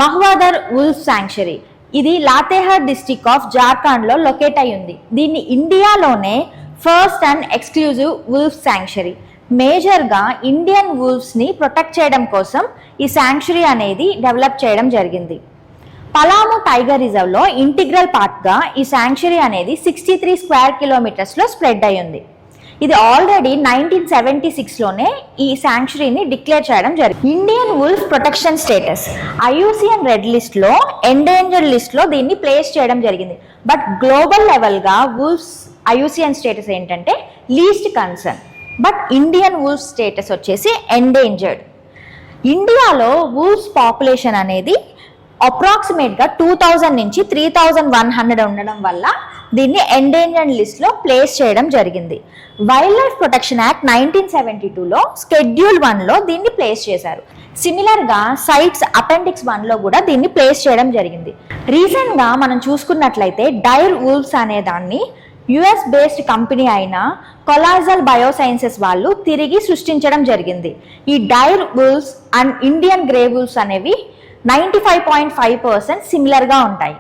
మహ్వాదర్ wolf sanctuary ఇది లాతేహార్ district of Jharkhand లో locate అయి ఉంది. దీన్ని ఇండియాలోనే first and exclusive wolf sanctuary. Major గా ఇండియన్ వుల్ఫ్స్ ని ప్రొటెక్ట్ చేయడం కోసం ఈ శాంక్చురీ అనేది డెవలప్ చేయడం జరిగింది. పలాము టైగర్ రిజర్వ్ లో ఇంటిగ్రల్ పార్ట్ గా ఈ శాంక్చురీ అనేది 63 స్క్వేర్ కిలోమీటర్స్ లో స్ప్రెడ్ అయి ఉంది. ఇది ఆల్రెడీ 1976 లోనే ఈ శాంక్చురీని డిక్లేర్ చేయడం జరిగింది. Indian wolf protection status IUCN red list లో ఎండేంజర్డ్ లిస్ట్ లో దీన్ని ప్లేస్ చేయడం జరిగింది. బట్ గ్లోబల్ లెవెల్ గా వుల్ఫ్స్ IUCN స్టేటస్ ఏంటంటే least concern. But Indian wolf status వచ్చేసి ఎండేంజర్డ్. ఇండియాలో వుల్ఫ్స్ పాపులేషన్ అనేది అప్రాక్సిమేట్ గా 2000 నుంచి 3100 ఉండడం వల్ల దీన్ని ఎండేంజర్డ్ లిస్ట్ లో ప్లేస్ చేయడం జరిగింది. వైల్డ్ లైఫ్ ప్రొటెక్షన్ యాక్ట్ 1972లో షెడ్యూల్ 1 లో దీన్ని ప్లేస్ చేశారు. సిమిలర్ గా సైట్స్ అపెండిక్స్ 1 లో కూడా దీన్ని ప్లేస్ చేయడం జరిగింది. రీసెంట్ గా మనం చూసుకున్నట్లయితే డైర్ వుల్ఫ్స్ అనే దాన్ని US బేస్డ్ కంపెనీ అయిన కొలాజల్ బయోసైన్సెస్ వాళ్ళు తిరిగి సృష్టించడం జరిగింది. ఈ dire wolves and Indian grey wolves అనేవి 95.5% సిమిలర్ గా ఉంటాయి.